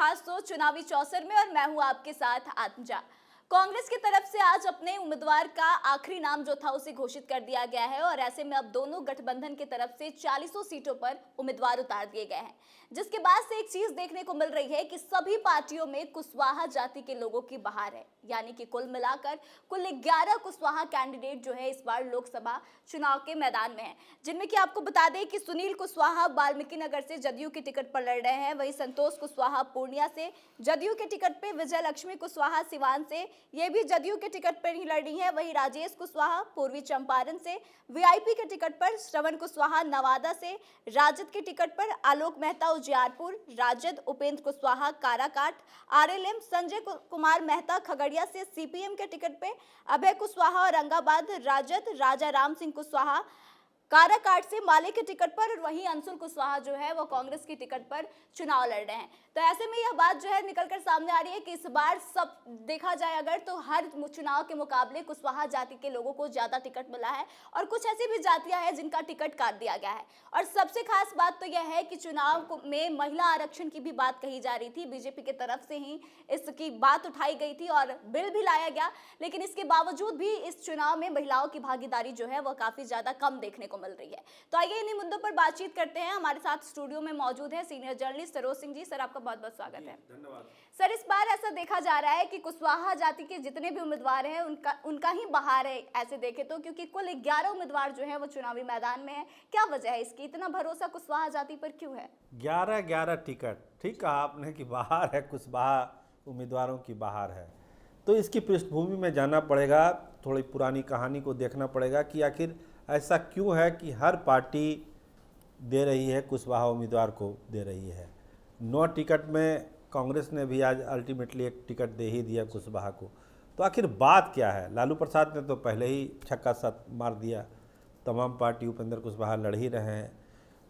खास तो चुनावी चौसर में और मैं हूं आपके साथ आत्मजा। कांग्रेस की तरफ से आज अपने उम्मीदवार का आखिरी नाम जो था उसे घोषित कर दिया गया है और ऐसे में अब दोनों गठबंधन की तरफ से 40 सीटों पर उम्मीदवार उतार दिए गए हैं, जिसके बाद से एक चीज देखने को मिल रही है कि सभी पार्टियों में कुशवाहा जाति के लोगों की बहार है। यानी कि कुल मिलाकर कुल 11 कुशवाहा कैंडिडेट जो है इस बार लोकसभा चुनाव के मैदान में है, जिनमें कि आपको बता दें कि सुनील कुशवाहा वाल्मीकि नगर से जदयू के टिकट पर लड़ रहे हैं, वहीं संतोष कुशवाहा पूर्णिया से जदयू के टिकट पे, विजय लक्ष्मी कुशवाहा सिवान से ये भी जदयू के टिकट पर ही लड़ रही है, वहीं राजेश कुशवाहा पूर्वी चंपारण से वीआईपी के टिकट पर, श्रवण कुशवाहा नवादा से राजद के टिकट पर, आलोक मेहता उजियारपुर, राजद उपेंद्र कुशवाहा काराकाट, आरएलएम संजय कुमार मेहता खगड़िया से सीपीएम के टिकट पे, अभय कुशवाहा औरंगाबाद राजद, राजा राम सिंह कुशवाहा काराकाट से माले के टिकट पर और वहीं अंशुल कुशवाहा जो है वो कांग्रेस की टिकट पर चुनाव लड़ रहे हैं। तो ऐसे में यह बात जो है निकलकर सामने आ रही है कि इस बार सब देखा जाए अगर तो हर चुनाव के मुकाबले कुशवाहा जाति के लोगों को ज्यादा टिकट मिला है और कुछ ऐसी भी जातियां हैं जिनका टिकट काट दिया गया है। और सबसे खास बात तो यह है कि चुनाव में महिला आरक्षण की भी बात कही जा रही थी, बीजेपी की तरफ से ही इसकी बात उठाई गई थी और बिल भी लाया गया, लेकिन इसके बावजूद भी इस चुनाव में महिलाओं की भागीदारी जो है वो काफी ज्यादा कम देखने को मिल रही है। तो आइए इन्हीं मुद्दों पर बातचीत करते हैं। हमारे साथ स्टूडियो में मौजूद है senior journalist Saroj Singh ji. Sir, आपका बहुत बहुत स्वागत है। धन्यवाद। सर, इस बार ऐसा देखा जा रहा है कि कुशवाहा जाति के जितने भी उम्मीदवार हैं उनका ही बहार है ऐसे देखे तो, क्योंकि कुल 11 उम्मीदवार जो है वो चुनावी मैदान में है। क्या वजह है इसकी, इतना भरोसा कुशवाहा जाति पर क्यों है? 11 टिकट, ठीक कहा आपने कि बाहर है, कुशवाहा उम्मीदवारों की बाहर है। तो इसकी पृष्ठभूमि में जाना पड़ेगा, थोड़ी पुरानी कहानी को देखना पड़ेगा कि आखिर ऐसा क्यों है कि हर पार्टी दे रही है, कुशवाहा उम्मीदवार को दे रही है। 9 टिकट में कांग्रेस ने भी आज अल्टीमेटली एक टिकट दे ही दिया कुशवाहा को। तो आखिर बात क्या है? लालू प्रसाद ने तो पहले ही छक्का सात मार दिया, तमाम पार्टी उपेंद्र कुशवाहा लड़ ही रहे हैं।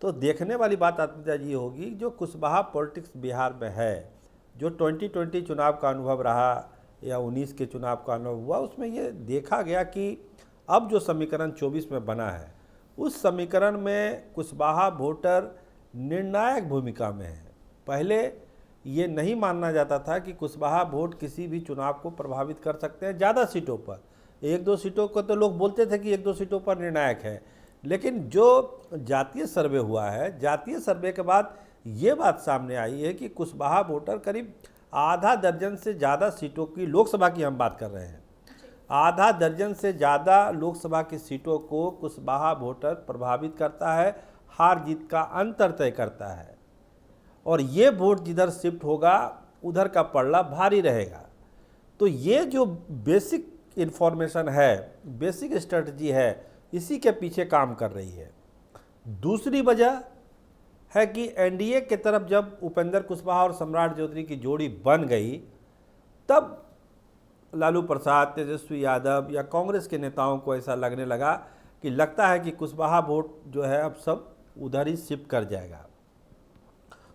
तो देखने वाली बात आत्मजा जी होगी, जो कुशवाहा पॉलिटिक्स बिहार में है, जो 2020 चुनाव का अनुभव रहा या 19 के चुनाव का अनुभव हुआ, उसमें ये देखा गया कि अब जो समीकरण 24 में बना है उस समीकरण में कुशवाहा वोटर निर्णायक भूमिका में है। पहले ये नहीं मानना जाता था कि कुशवाहा वोट किसी भी चुनाव को प्रभावित कर सकते हैं ज़्यादा सीटों पर। 1-2 सीटों को तो लोग बोलते थे कि 1-2 सीटों पर निर्णायक है, लेकिन जो जातीय सर्वे हुआ है, जातीय सर्वे के बाद ये बात सामने आई है कि कुशवाहा वोटर करीब आधा दर्जन से ज़्यादा सीटों की, लोकसभा की हम बात कर रहे हैं, आधा दर्जन से ज़्यादा लोकसभा की सीटों को कुशवाहा वोटर प्रभावित करता है, हार जीत का अंतर तय करता है। और ये वोट जिधर शिफ्ट होगा उधर का पलड़ा भारी रहेगा। तो ये जो बेसिक इन्फॉर्मेशन है, बेसिक स्ट्रेटजी है, इसी के पीछे काम कर रही है। दूसरी वजह है कि एनडीए के तरफ जब उपेंद्र कुशवाहा और सम्राट चौधरी की जोड़ी बन गई, तब लालू प्रसाद, तेजस्वी यादव या कांग्रेस के नेताओं को ऐसा लगने लगा कि लगता है कि कुशवाहा वोट जो है अब सब उधर ही शिफ्ट कर जाएगा।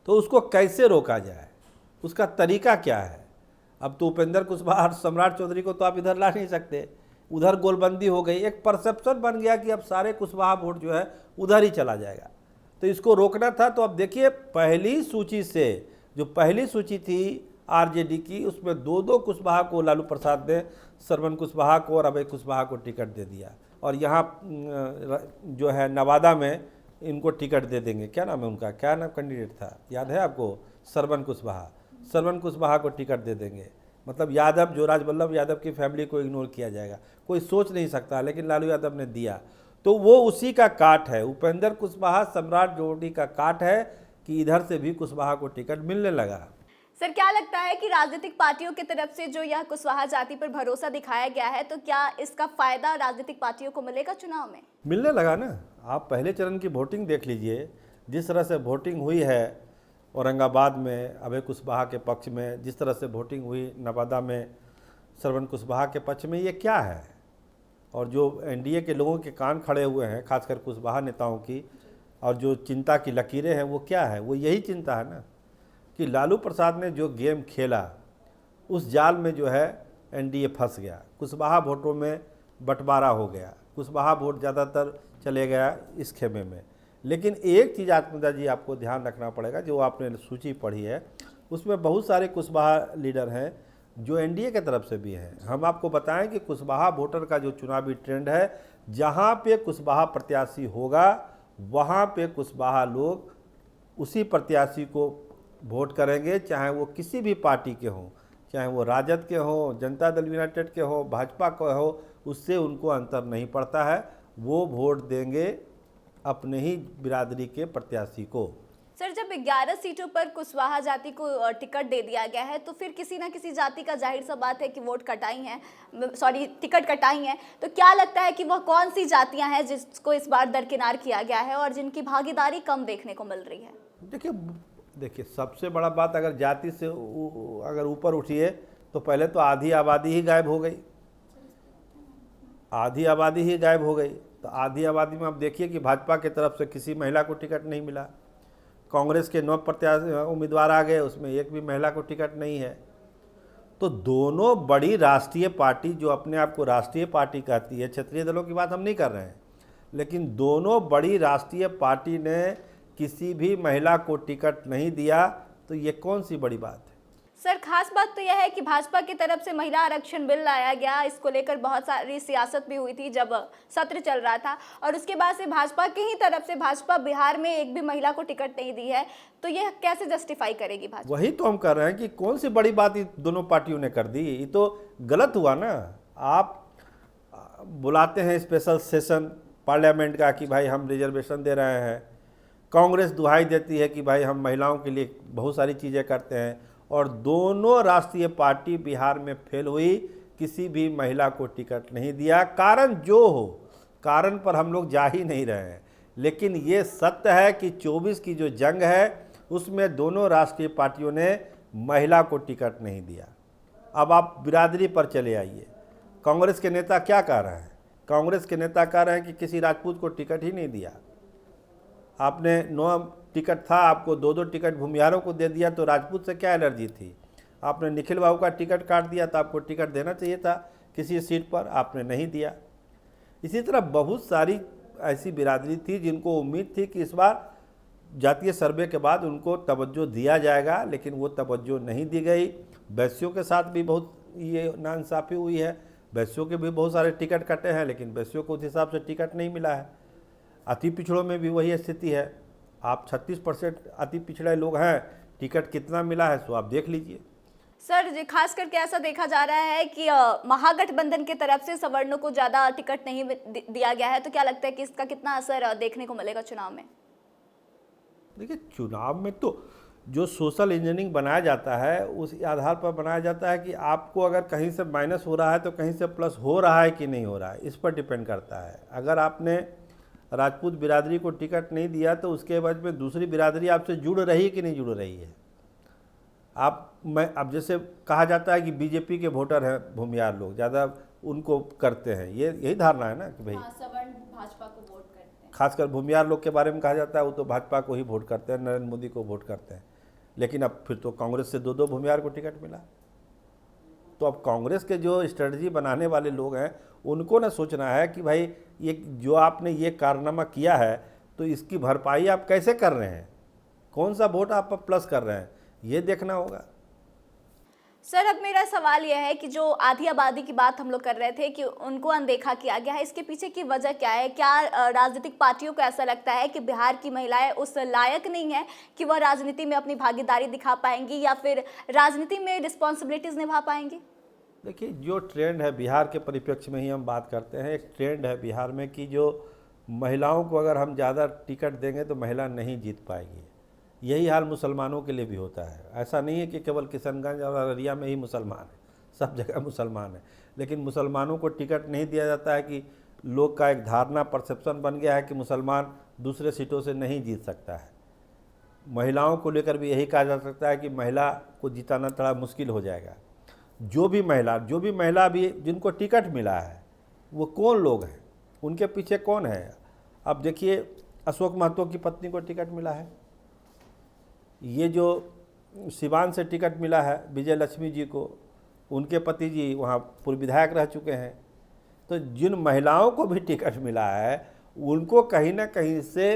तो उसको कैसे रोका जाए, उसका तरीका क्या है? अब तो उपेंद्र कुशवाहा और सम्राट चौधरी को तो आप इधर ला नहीं सकते, उधर गोलबंदी हो गई, एक परसेप्शन बन गया कि अब सारे कुशवाहा वोट जो है उधर ही चला जाएगा। तो इसको रोकना था। तो अब देखिए, पहली सूची से, जो पहली सूची थी आरजेडी की, उसमें 2-2 कुशवाहा को लालू प्रसाद ने, श्रवण कुशवाहा को और अभय कुशवाहा को टिकट दे दिया। और यहाँ जो है नवादा में इनको टिकट दे देंगे। क्या नाम है उनका, क्या नाम कैंडिडेट था, याद है आपको? श्रवण कुशवाहा को टिकट दे देंगे। मतलब यादव, जो राजवल्लभ यादव की फैमिली को इग्नोर किया जाएगा, कोई सोच नहीं सकता, लेकिन लालू यादव ने दिया। तो वो उसी का काट है, उपेंद्र कुशवाहा सम्राट जोड़ी का काट है कि इधर से भी कुशवाहा को टिकट मिलने लगा। सर, क्या लगता है कि राजनीतिक पार्टियों की तरफ से जो यह कुशवाहा जाति पर भरोसा दिखाया गया है, तो क्या इसका फायदा राजनीतिक पार्टियों को मिलेगा चुनाव में? मिलने लगा ना। आप पहले चरण की वोटिंग देख लीजिए, जिस तरह से वोटिंग हुई है औरंगाबाद में अभय कुशवाहा के पक्ष में, जिस तरह से वोटिंग हुई नवादा में श्रवण कुशवाहा के पक्ष में, ये क्या है? और जो एनडीए के लोगों के कान खड़े हुए हैं, खासकर कुशवाहा नेताओं की, और जो चिंता की लकीरें हैं, वो क्या है? वो यही चिंता है ना कि लालू प्रसाद ने जो गेम खेला उस जाल में जो है एनडीए फंस गया। कुशवाहा वोटों में बंटवारा हो गया, कुशवाहा वोट ज़्यादातर चले गया इस खेमे में। लेकिन एक चीज़ आत्मजा जी आपको ध्यान रखना पड़ेगा, जो आपने सूची पढ़ी है, उसमें बहुत सारे कुशवाहा लीडर हैं जो एनडीए के तरफ से भी हैं। हम आपको बताएं कि कुशवाहा वोटर का जो चुनावी ट्रेंड है, जहां पे कुशवाहा प्रत्याशी होगा वहां पे कुशवाहा लोग उसी प्रत्याशी को वोट करेंगे, चाहे वो किसी भी पार्टी के हों, चाहे वो राजद के हों, जनता दल यूनाइटेड के हों, भाजपा के हो, उससे उनको अंतर नहीं पड़ता है। वो वोट देंगे अपने ही बिरादरी के प्रत्याशी को। सर, जब 11 सीटों पर कुशवाहा जाति को टिकट दे दिया गया है तो फिर किसी ना किसी जाति का जाहिर सा बात है कि टिकट कटाई हैं, तो क्या लगता है कि वह कौन सी जातियां हैं जिसको इस बार दरकिनार किया गया है और जिनकी भागीदारी कम देखने को मिल रही है? देखिए सबसे बड़ा बात, अगर जाति से अगर ऊपर उठिए तो पहले तो आधी आबादी ही गायब हो गई। आधी आबादी ही गायब हो गई। तो आधी आबादी में आप देखिए कि भाजपा की तरफ से किसी महिला को टिकट नहीं मिला। कांग्रेस के 9 प्रत्याशी उम्मीदवार आ गए, उसमें एक भी महिला को टिकट नहीं है। तो दोनों बड़ी राष्ट्रीय पार्टी जो अपने आप को राष्ट्रीय पार्टी कहती है, क्षेत्रीय दलों की बात हम नहीं कर रहे हैं, लेकिन दोनों बड़ी राष्ट्रीय पार्टी ने किसी भी महिला को टिकट नहीं दिया, तो ये कौन सी बड़ी बात है? सर, खास बात तो यह है कि भाजपा की तरफ से महिला आरक्षण बिल लाया गया, इसको लेकर बहुत सारी सियासत भी हुई थी जब सत्र चल रहा था, और उसके बाद से भाजपा की ही तरफ से भाजपा बिहार में एक भी महिला को टिकट नहीं दी है, तो यह कैसे जस्टिफाई करेगी भाजपा? वही तो हम कर रहे हैं कि कौन सी बड़ी बात दोनों पार्टियों ने कर दी। ये तो गलत हुआ ना। आप बुलाते हैं स्पेशल सेशन पार्लियामेंट का कि भाई हम रिजर्वेशन दे रहे हैं, कांग्रेस दुहाई देती है कि भाई हम महिलाओं के लिए बहुत सारी चीज़ें करते हैं, और दोनों राष्ट्रीय पार्टी बिहार में फेल हुई, किसी भी महिला को टिकट नहीं दिया। कारण जो हो, कारण पर हम लोग जा ही नहीं रहे हैं, लेकिन ये सत्य है कि 24 की जो जंग है उसमें दोनों राष्ट्रीय पार्टियों ने महिला को टिकट नहीं दिया। अब आप बिरादरी पर चले आइए, कांग्रेस के नेता क्या कह रहे हैं? कांग्रेस के नेता कह रहे हैं कि किसी राजपूत को टिकट ही नहीं दिया। आपने 9 टिकट था, आपको 2-2 टिकट भूमिहारों को दे दिया, तो राजपूत से क्या एलर्जी थी? आपने निखिल बाबू का टिकट काट दिया, तो आपको टिकट देना चाहिए था किसी सीट पर, आपने नहीं दिया। इसी तरह बहुत सारी ऐसी बिरादरी थी जिनको उम्मीद थी कि इस बार जातीय सर्वे के बाद उनको तवज्जो दिया जाएगा, लेकिन वो तवज्जो नहीं दी गई। वैश्यों के साथ भी बहुत ये नाइंसाफ़ी हुई है। वैश्यों के भी बहुत सारे टिकट कटे हैं, लेकिन वैश्यों को उस हिसाब से टिकट नहीं मिला है। अति पिछड़ों में भी वही स्थिति है। आप 36% अति पिछड़े लोग हैं, टिकट कितना मिला है सो आप देख लीजिए। सर जी, खास करके ऐसा देखा जा रहा है कि महागठबंधन की तरफ से सवर्णों को ज़्यादा टिकट नहीं दिया गया है, तो क्या लगता है कि इसका कितना असर देखने को मिलेगा चुनाव में? देखिए चुनाव में तो जो सोशल इंजीनियरिंग बनाया जाता है उस आधार पर बनाया जाता है कि आपको अगर कहीं से माइनस हो रहा है तो कहीं से प्लस हो रहा है कि नहीं हो रहा है, इस पर डिपेंड करता है। अगर आपने राजपूत बिरादरी को टिकट नहीं दिया तो उसके बाद में दूसरी बिरादरी आपसे जुड़ रही कि नहीं जुड़ रही है। अब जैसे कहा जाता है कि बीजेपी के वोटर हैं भूमिहार लोग, ज़्यादा उनको करते हैं, ये यही धारणा है ना कि भाई सवर्ण भाजपा को वोट करते हैं। खासकर भूमिहार लोग के बारे में कहा जाता है वो तो भाजपा को ही वोट करते हैं, नरेंद्र मोदी को वोट करते हैं। लेकिन अब फिर तो कांग्रेस से 2-2 भूमिहार को टिकट मिला। तो अब कांग्रेस के जो स्ट्रेटजी बनाने वाले लोग हैं उनको ना सोचना है कि भाई ये जो आपने ये कारनामा किया है तो इसकी भरपाई आप कैसे कर रहे हैं, कौन सा वोट आप प्लस कर रहे हैं, ये देखना होगा। सर, अब मेरा सवाल यह है कि जो आधी आबादी की बात हम लोग कर रहे थे कि उनको अनदेखा किया गया है, इसके पीछे की वजह क्या है? क्या राजनीतिक पार्टियों को ऐसा लगता है कि बिहार की महिलाएं उस लायक नहीं है कि वह राजनीति में अपनी भागीदारी दिखा पाएंगी या फिर राजनीति में रिस्पॉन्सिबिलिटीज निभा पाएंगी? देखिए जो ट्रेंड है बिहार के परिप्रेक्ष्य में ही हम बात करते हैं, एक ट्रेंड है बिहार में कि जो महिलाओं को अगर हम ज़्यादा टिकट देंगे तो महिला नहीं जीत पाएगी। यही हाल मुसलमानों के लिए भी होता है। ऐसा नहीं है कि केवल किशनगंज और अररिया में ही मुसलमान है, सब जगह मुसलमान है, लेकिन मुसलमानों को टिकट नहीं दिया जाता है कि लोग का एक धारणा परसेप्शन बन गया है कि मुसलमान दूसरे सीटों से नहीं जीत सकता है। महिलाओं को लेकर भी यही कहा जा सकता है कि महिला को जिताना थोड़ा मुश्किल हो जाएगा। जो भी महिला अभी जिनको टिकट मिला है वो कौन लोग हैं, उनके पीछे कौन है? अब देखिए अशोक महतो की पत्नी को टिकट मिला है, ये जो सिवान से टिकट मिला है विजय लक्ष्मी जी को, उनके पति जी वहाँ पूर्व विधायक रह चुके हैं। तो जिन महिलाओं को भी टिकट मिला है उनको कहीं ना कहीं से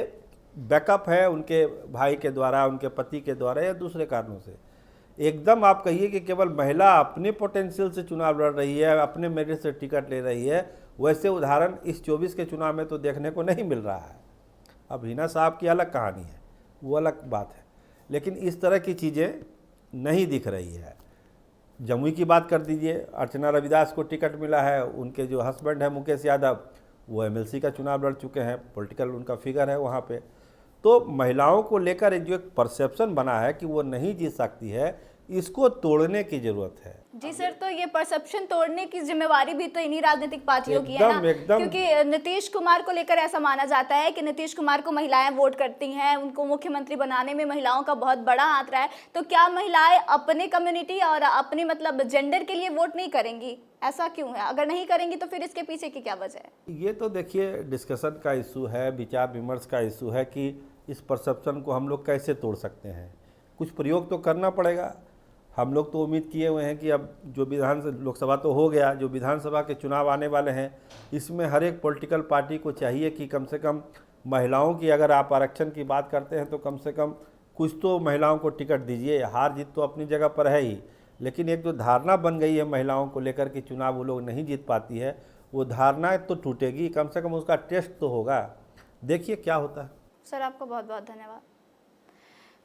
बैकअप है उनके भाई के द्वारा, उनके पति के द्वारा या दूसरे कारणों से। एकदम आप कहिए कि केवल महिला अपने पोटेंशियल से चुनाव लड़ रही है, अपने मेरिट से टिकट ले रही है, वैसे उदाहरण इस 24 के चुनाव में तो देखने को नहीं मिल रहा है। अब हिना साहब की अलग कहानी है, वो अलग बात है, लेकिन इस तरह की चीज़ें नहीं दिख रही है। जमुई की बात कर दीजिए, अर्चना रविदास को टिकट मिला है, उनके जो हस्बैंड है मुकेश यादव वो एमएलसी का चुनाव लड़ चुके हैं, पॉलिटिकल उनका फिगर है वहाँ पे। तो महिलाओं को लेकर जो एक परसेप्शन बना है कि वो नहीं जीत सकती है, इसको तोड़ने की जरूरत है। जी सर, तो ये परसेप्शन तोड़ने की जिम्मेवारी भी तो इन्हीं राजनीतिक पार्टियों की है ना, एकदम। क्योंकि नीतीश कुमार को लेकर ऐसा माना जाता है कि नीतीश कुमार को महिलाएं वोट करती हैं, उनको मुख्यमंत्री बनाने में महिलाओं का बहुत बड़ा हाथ रहा है। तो क्या महिलाएं अपने कम्युनिटी और अपने मतलब जेंडर के लिए वोट नहीं करेंगी? ऐसा क्यों है? अगर नहीं करेंगी तो फिर इसके पीछे की क्या वजह है? ये तो देखिए डिस्कशन का इशू है, विचार विमर्श का इशू है कि इस परसेप्शन को हम लोग कैसे तोड़ सकते हैं। कुछ प्रयोग तो करना पड़ेगा। हम लोग तो उम्मीद किए हुए हैं कि अब जो लोकसभा तो हो गया, जो विधानसभा के चुनाव आने वाले हैं, इसमें हर एक पॉलिटिकल पार्टी को चाहिए कि कम से कम महिलाओं की, अगर आप आरक्षण की बात करते हैं तो कम से कम कुछ तो महिलाओं को टिकट दीजिए। हार जीत तो अपनी जगह पर है ही, लेकिन एक जो धारणा बन गई है महिलाओं को लेकर कि चुनाव वो लोग नहीं जीत पाती है, वो धारणा तो टूटेगी, कम से कम उसका टेस्ट तो होगा। देखिए क्या होता है। सर आपका बहुत बहुत धन्यवाद।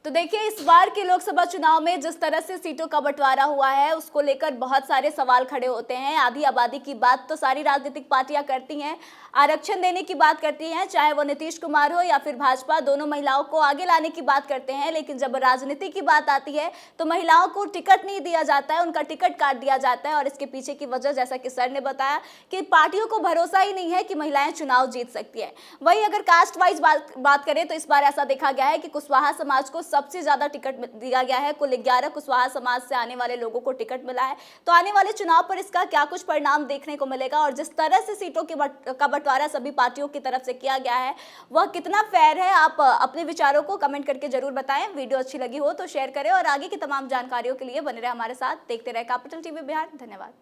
तो देखिए, इस बार के लोकसभा चुनाव में जिस तरह से सीटों का बंटवारा हुआ है उसको लेकर बहुत सारे सवाल खड़े होते हैं। आधी आबादी की बात तो सारी राजनीतिक पार्टियां करती हैं, आरक्षण देने की बात करती हैं, चाहे वो नीतीश कुमार हो या फिर भाजपा, दोनों महिलाओं को आगे लाने की बात करते हैं। लेकिन जब राजनीति की बात आती है तो महिलाओं को टिकट नहीं दिया जाता है, उनका टिकट काट दिया जाता है। और इसके पीछे की वजह, जैसा कि सर ने बताया, कि पार्टियों को भरोसा ही नहीं है कि महिलाएं चुनाव जीत सकती है। वहीं अगर कास्ट वाइज बात करें तो इस बार ऐसा देखा गया है कि कुशवाहा समाज को सबसे ज्यादा टिकट दिया गया है। कुल 11 कुशवाहा समाज से आने वाले लोगों को टिकट मिला है। तो आने वाले चुनाव पर इसका क्या कुछ परिणाम देखने को मिलेगा और जिस तरह से सीटों का बंटवारा सभी पार्टियों की तरफ से किया गया है वह कितना फेयर है? आप अपने विचारों को कमेंट करके जरूर बताएं। वीडियो अच्छी लगी हो तो शेयर करें और आगे की तमाम जानकारियों के लिए बने रहे हमारे साथ। देखते रहे कैपिटल टीवी बिहार। धन्यवाद।